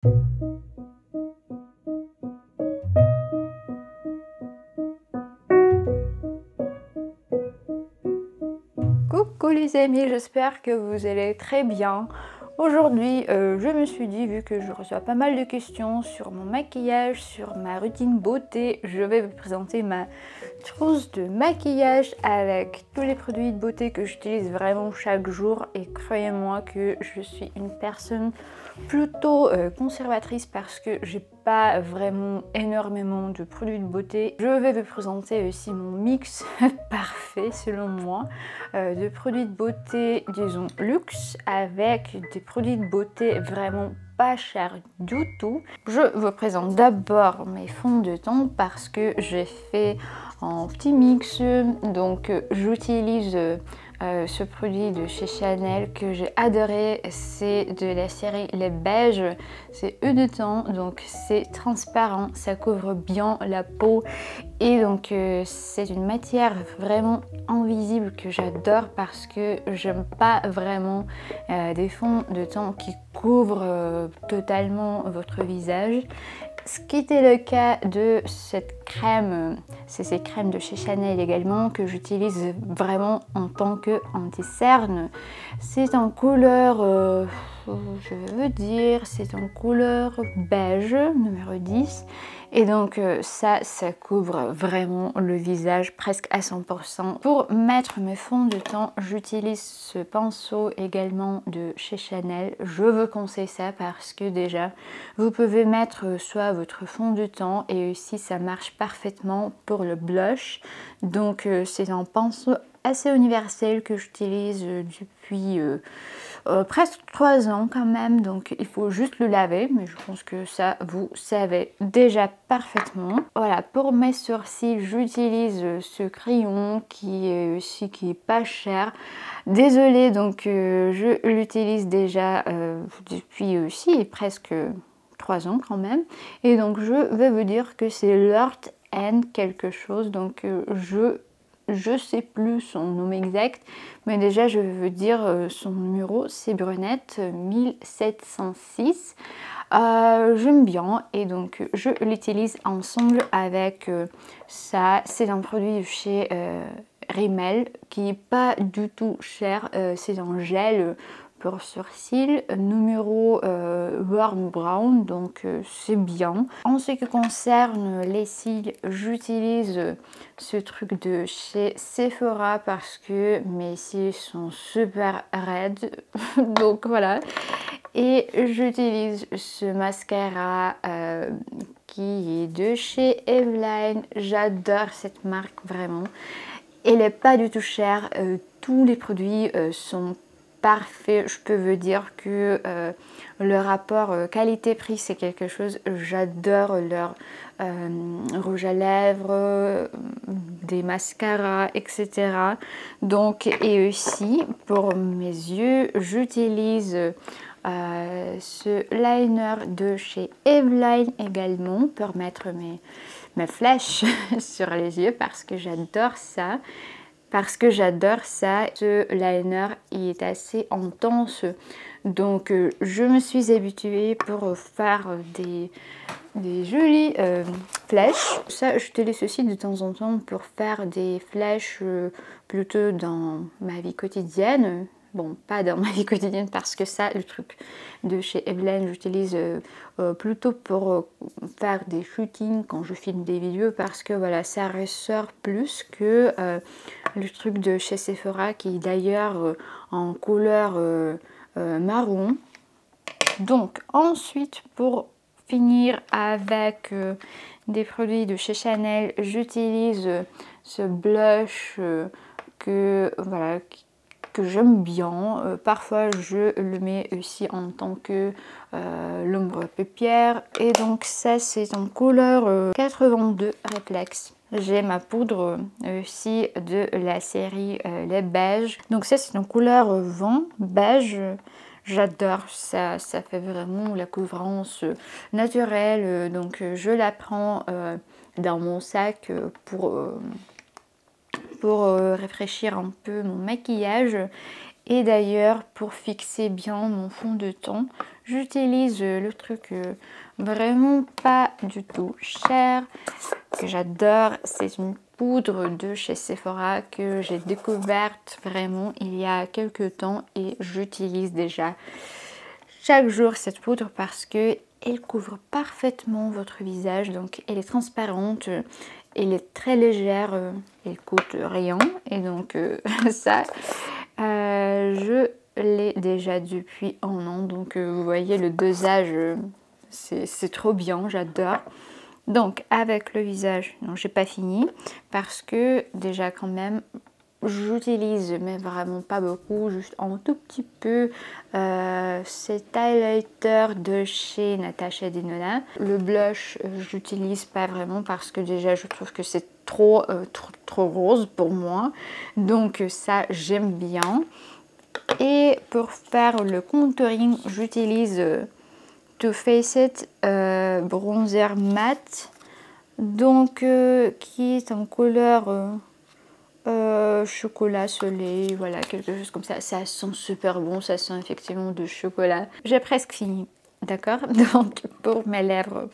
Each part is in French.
Coucou les amis, j'espère que vous allez très bien. Aujourd'hui, je me suis dit, vu que je reçois pas mal de questions sur mon maquillage, sur ma routine beauté, je vais vous présenter ma trousse de maquillage avec tous les produits de beauté que j'utilise vraiment chaque jour. Et croyez-moi que je suis une personne plutôt conservatrice parce que j'ai pas vraiment énormément de produits de beauté. Je vais vous présenter aussi mon mix parfait selon moi de produits de beauté, disons luxe, avec des produits de beauté vraiment pas chers du tout. Je vous présente d'abord mes fonds de teint parce que j'ai fait un petit mix, donc j'utilise ce produit de chez Chanel que j'ai adoré, c'est de la série Les Beiges, c'est eau de teint, donc c'est transparent, ça couvre bien la peau et donc c'est une matière vraiment invisible que j'adore parce que j'aime pas vraiment des fonds de teint qui couvrent totalement votre visage. Ce qui était le cas de cette crème, c'est ces crèmes de chez Chanel également que j'utilise vraiment en tant que anti-cerne. C'est en couleur, je veux dire, c'est en couleur beige, numéro 10. Et donc ça couvre vraiment le visage presque à 100%. Pour mettre mes fonds de teint, j'utilise ce pinceau également de chez Chanel. Je vous conseille ça parce que déjà, vous pouvez mettre soit votre fond de teint et aussi ça marche parfaitement pour le blush. Donc c'est un pinceau assez universel que j'utilise depuis presque 3 ans quand même, donc il faut juste le laver, mais je pense que ça vous savez déjà parfaitement. Voilà, pour mes sourcils j'utilise ce crayon qui est pas cher. Désolée, donc je l'utilise déjà depuis aussi presque 3 ans quand même, et donc je vais vous dire que c'est Lord N quelque chose, donc je sais plus son nom exact, mais déjà je vais vous dire son numéro, c'est Brunette 1706. J'aime bien et donc je l'utilise ensemble avec ça. C'est un produit chez Rimmel qui n'est pas du tout cher, c'est un gel pour sourcils numéro warm brown, donc c'est bien. En ce qui concerne les cils, j'utilise ce truc de chez Sephora parce que mes cils sont super raides donc voilà. Et j'utilise ce mascara qui est de chez Eveline. J'adore cette marque vraiment. Elle n'est pas du tout chère, tous les produits sont parfait. Je peux vous dire que le rapport qualité-prix c'est quelque chose, j'adore leur rouge à lèvres, des mascaras, etc. Donc, et aussi pour mes yeux j'utilise ce liner de chez Eveline également pour mettre mes flèches sur les yeux parce que j'adore ça. Ce liner il est assez intense, donc je me suis habituée pour faire des jolies flèches. Ça j'utilise aussi de temps en temps pour faire des flèches plutôt dans ma vie quotidienne. Bon, pas dans ma vie quotidienne parce que ça, le truc de chez Eveline, j'utilise plutôt pour faire des shootings quand je filme des vidéos parce que voilà, ça ressort plus que le truc de chez Sephora qui est d'ailleurs en couleur marron. Donc ensuite, pour finir avec des produits de chez Chanel, j'utilise ce blush que voilà, que j'aime bien. Parfois je le mets aussi en tant que l'ombre paupière, et donc ça c'est en couleur 82 Réflexe. J'ai ma poudre aussi de la série Les Beiges, donc ça c'est en couleur 20 beige. J'adore ça, ça fait vraiment la couvrance naturelle, donc je la prends dans mon sac pour rafraîchir un peu mon maquillage. Et d'ailleurs, pour fixer bien mon fond de teint, j'utilise le truc vraiment pas du tout cher, que j'adore. C'est une poudre de chez Sephora que j'ai découverte vraiment il y a quelques temps et j'utilise déjà chaque jour cette poudre parce que elle couvre parfaitement votre visage. Donc elle est transparente, elle est très légère, elle coûte rien et donc ça je l'ai déjà depuis un an. Donc vous voyez le dosage, c'est trop bien, j'adore. Donc avec le visage, non j'ai pas fini parce que déjà quand même j'utilise, mais vraiment pas beaucoup, juste un tout petit peu cet highlighter de chez Natasha Denona. Le blush j'utilise pas vraiment parce que déjà je trouve que c'est trop rose pour moi, donc ça j'aime bien. Et pour faire le contouring j'utilise Too Faced It bronzer mat, donc qui est en couleur chocolat soleil, voilà, quelque chose comme ça. Ça sent super bon, ça sent effectivement de chocolat. J'ai presque fini, d'accord? Donc pour mes lèvres,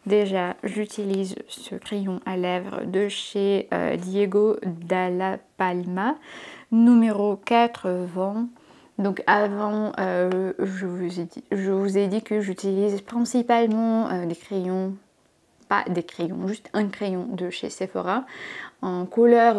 déjà j'utilise ce crayon à lèvres de chez Diego Dalla Palma, numéro 80. Donc avant, je vous ai dit que j'utilise principalement des crayons, pas des crayons, juste un crayon de chez Sephora en couleur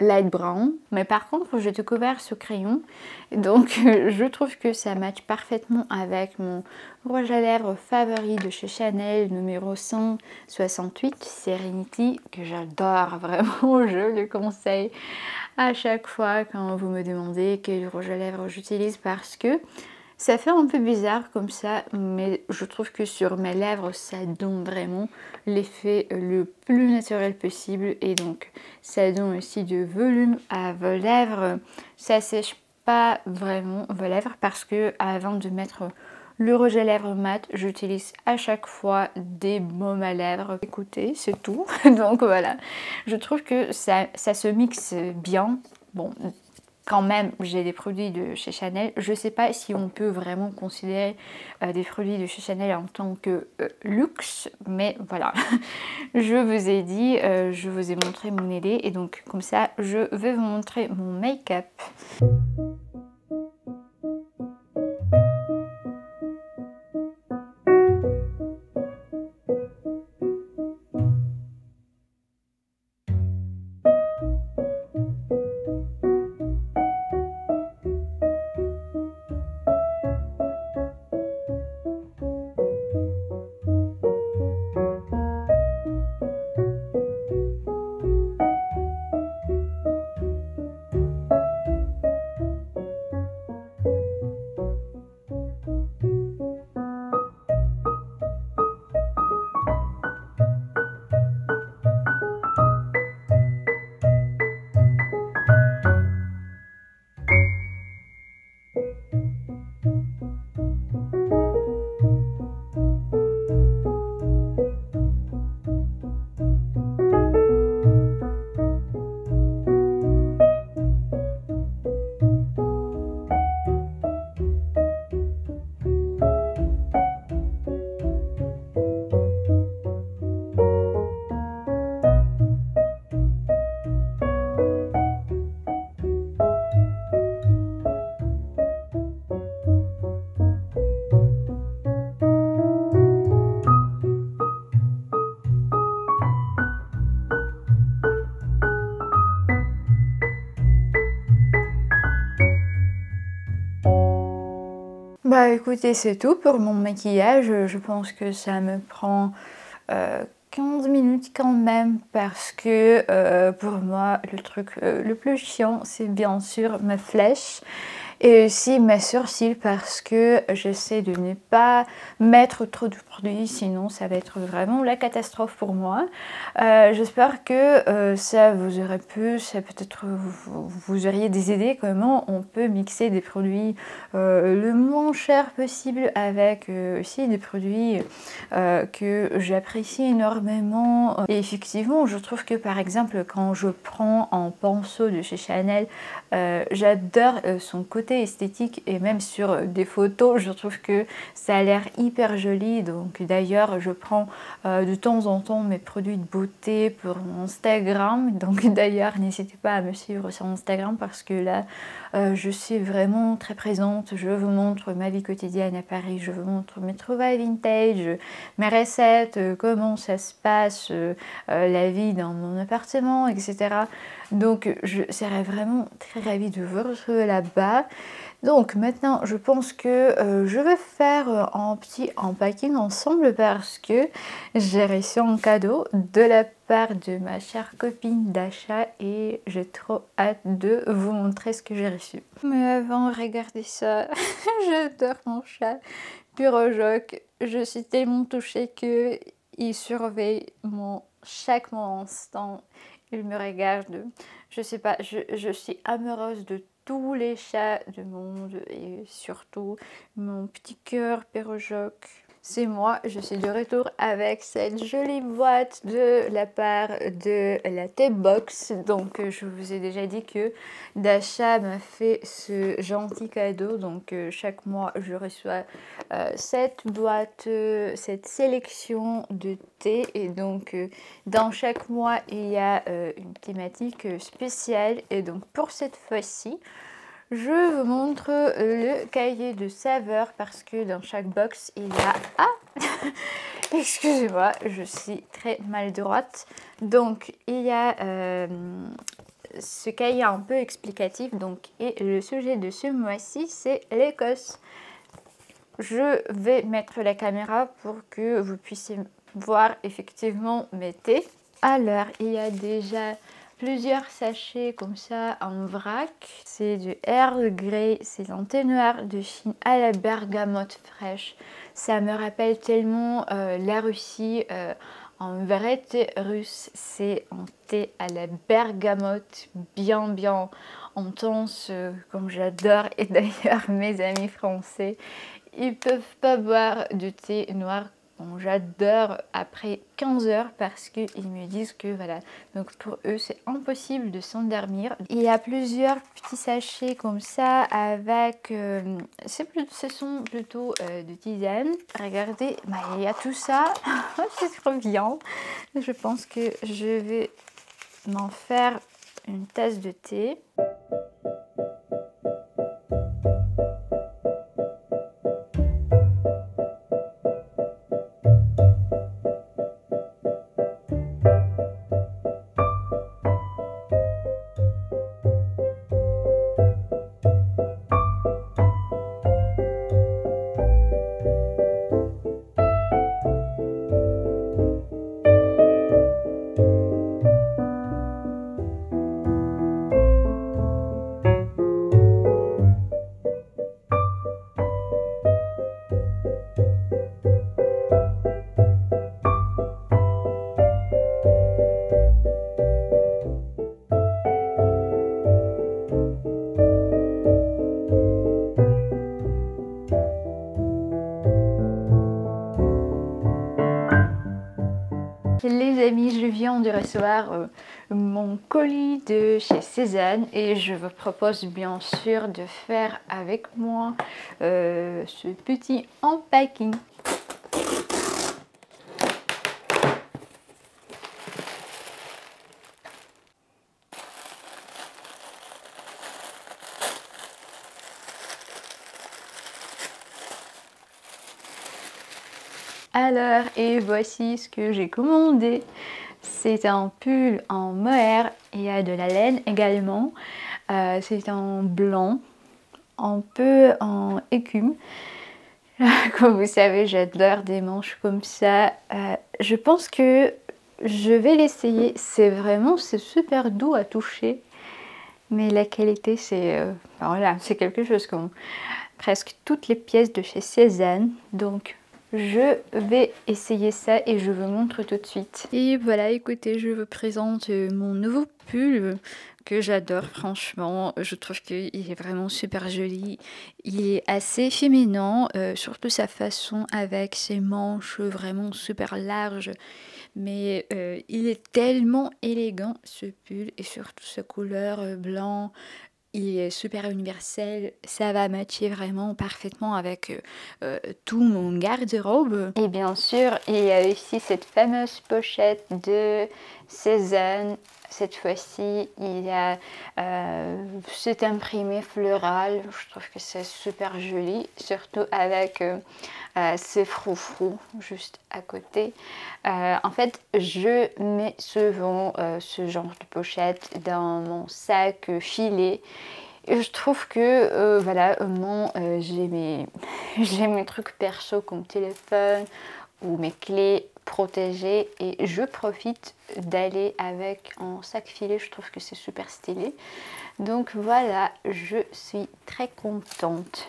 light brown. Mais par contre, j'ai découvert ce crayon, donc je trouve que ça match parfaitement avec mon rouge à lèvres favori de chez Chanel, numéro 168 Serenity, que j'adore vraiment, je le conseille à chaque fois quand vous me demandez quel rouge à lèvres j'utilise, parce que ça fait un peu bizarre comme ça, mais je trouve que sur mes lèvres, ça donne vraiment l'effet le plus naturel possible. Et donc, ça donne aussi du volume à vos lèvres. Ça sèche pas vraiment vos lèvres parce que avant de mettre le rouge à lèvres mat, j'utilise à chaque fois des baumes à lèvres. Écoutez, c'est tout. Donc voilà, je trouve que ça se mixe bien. Bon, quand même, j'ai des produits de chez Chanel. Je ne sais pas si on peut vraiment considérer des produits de chez Chanel en tant que luxe, mais voilà. Je vous ai dit, je vous ai montré mon idée et donc comme ça, je vais vous montrer mon make-up. Bah écoutez, c'est tout pour mon maquillage. Je pense que ça me prend 15 minutes quand même parce que pour moi le truc le plus chiant c'est bien sûr mes flèches. et aussi mes sourcils parce que j'essaie de ne pas mettre trop de produits, sinon ça va être vraiment la catastrophe pour moi. J'espère que ça vous aurait pu, ça peut-être vous auriez des idées comment on peut mixer des produits le moins cher possible avec aussi des produits que j'apprécie énormément. Et effectivement, je trouve que par exemple quand je prends un pinceau de chez Chanel, j'adore son côté esthétique et même sur des photos, je trouve que ça a l'air hyper joli. Donc d'ailleurs, je prends de temps en temps mes produits de beauté pour mon Instagram. Donc d'ailleurs, n'hésitez pas à me suivre sur Instagram parce que là, je suis vraiment très présente. Je vous montre ma vie quotidienne à Paris, je vous montre mes trouvailles vintage, mes recettes, comment ça se passe, la vie dans mon appartement, etc. Donc je serais vraiment très ravie de vous retrouver là-bas. Donc maintenant je pense que je vais faire un petit unpacking ensemble parce que j'ai reçu un cadeau de la part de ma chère copine d'achat et j'ai trop hâte de vous montrer ce que j'ai reçu. Mais avant, regardez ça, j'adore mon chat Pyrojoc. Je suis tellement touchée que il surveille chaque instant. Il me regarde. Je sais pas, je suis amoureuse de tous les chats du monde et surtout mon petit cœur Pyrojoc. C'est moi, je suis de retour avec cette jolie boîte de la part de la T-Box. Donc je vous ai déjà dit que Dasha m'a fait ce gentil cadeau. Donc chaque mois je reçois cette boîte, cette sélection de thé. Et donc dans chaque mois il y a une thématique spéciale. Et donc pour cette fois-ci, je vous montre le cahier de saveurs parce que dans chaque box il y a... Ah excusez-moi, je suis très maladroite. Donc il y a ce cahier un peu explicatif. Donc, et le sujet de ce mois-ci c'est l'Écosse. Je vais mettre la caméra pour que vous puissiez voir effectivement mes thés. Alors il y a déjà plusieurs sachets comme ça en vrac. C'est du Earl Grey, c'est un thé noir de Chine à la bergamote fraîche. Ça me rappelle tellement la Russie. Un vrai thé russe, c'est un thé à la bergamote bien intense, comme j'adore. Et d'ailleurs mes amis français, ils peuvent pas boire de thé noir. Bon, j'adore après 15 heures parce qu'ils me disent que voilà, donc pour eux c'est impossible de s'endormir. Il y a plusieurs petits sachets comme ça avec, ce sont plutôt de tisane. Regardez, bah, il y a tout ça, c'est trop bien. Je pense que je vais m'en faire une tasse de thé. Les amis, je viens de recevoir mon colis de chez Cézanne et je vous propose bien sûr de faire avec moi ce petit unpacking. Alors, et voici ce que j'ai commandé. C'est un pull en mohair, il y a de la laine également. C'est en blanc, un peu en écume. Comme vous savez, j'adore des manches comme ça. Je pense que je vais l'essayer. C'est super doux à toucher. mais la qualité c'est voilà, c'est quelque chose comme presque toutes les pièces de chez Cézanne. Donc je vais essayer ça et je vous montre tout de suite. Et voilà, écoutez, je vous présente mon nouveau pull que j'adore, franchement. Je trouve qu'il est vraiment super joli. Il est assez féminin, surtout sa façon avec ses manches vraiment super larges. Mais il est tellement élégant ce pull et surtout sa couleur blanc. Il est super universel, ça va matcher vraiment parfaitement avec tout mon garde-robe. Et bien sûr, il y a aussi cette fameuse pochette de Cézanne. Cette fois-ci, il y a cet imprimé floral. Je trouve que c'est super joli, surtout avec ces froufrous juste à côté. En fait, je mets souvent ce genre de pochette dans mon sac filet. Et je trouve que voilà, j'ai mes trucs perso comme téléphone ou mes clés protégées et je profite d'aller avec en sac filet. Je trouve que c'est super stylé. Donc voilà, je suis très contente.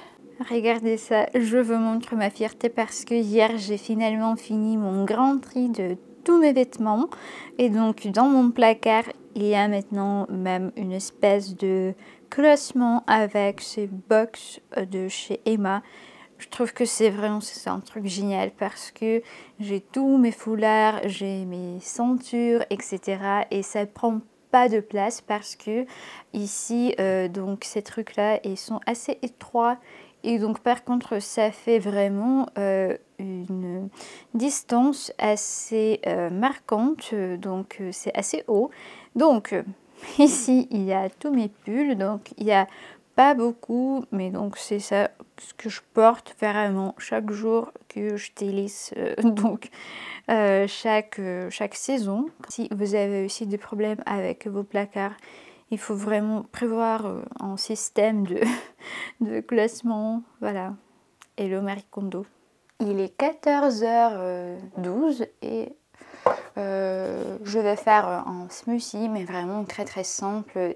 Regardez ça, je vous montre ma fierté parce que hier j'ai finalement fini mon grand tri de tous mes vêtements et donc dans mon placard il y a maintenant même une espèce de classement avec ces box de chez Emma. Je trouve que c'est un truc génial parce que j'ai tous mes foulards, j'ai mes ceintures, etc. et ça prend pas de place parce que ici donc ces trucs là ils sont assez étroits. Et donc par contre ça fait vraiment une distance assez marquante, donc c'est assez haut. Donc ici il y a tous mes pulls, donc il y a pas beaucoup, mais donc c'est ça ce que je porte vraiment chaque jour que je délaisse donc chaque saison. Si vous avez aussi des problèmes avec vos placards, il faut vraiment prévoir un système de classement, voilà. Hello Marie Kondo. Il est 14h12 et je vais faire un smoothie, mais vraiment très très simple.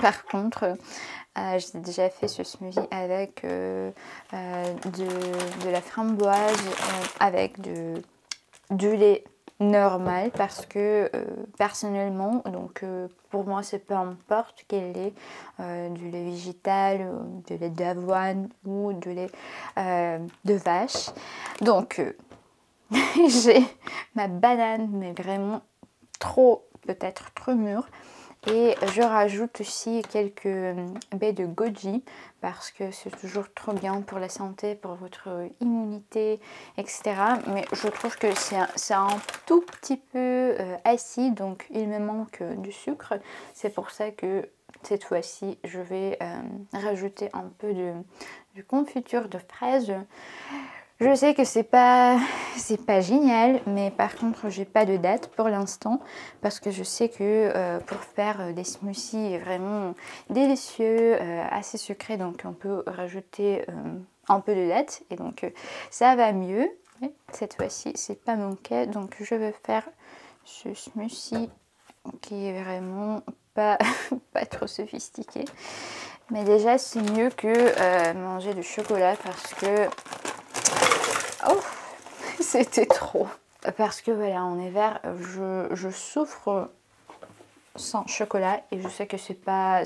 Par contre, j'ai déjà fait ce smoothie avec de la framboise, avec du lait normal parce que personnellement donc pour moi c'est peu importe quel lait, du lait végétal, du lait d'avoine ou du lait de vache. Donc j'ai ma banane mais vraiment peut-être trop mûre. Et je rajoute aussi quelques baies de goji parce que c'est toujours trop bien pour la santé, pour votre immunité, etc. Mais je trouve que c'est un tout petit peu acide, donc il me manque du sucre. C'est pour ça que cette fois-ci, je vais rajouter un peu de confiture de fraises. Je sais que c'est pas génial, mais par contre j'ai pas de date pour l'instant parce que je sais que pour faire des smoothies vraiment délicieux, assez sucrés, donc on peut rajouter un peu de date et donc ça va mieux. Mais cette fois-ci c'est pas mon cas, donc je vais faire ce smoothie qui est vraiment pas trop sophistiqué. Mais déjà c'est mieux que manger du chocolat parce que oh, c'était trop. Parce que voilà, en hiver, je souffre sans chocolat et je sais que c'est pas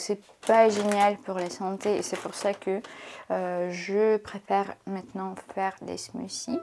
génial pour la santé et c'est pour ça que je préfère maintenant faire des smoothies.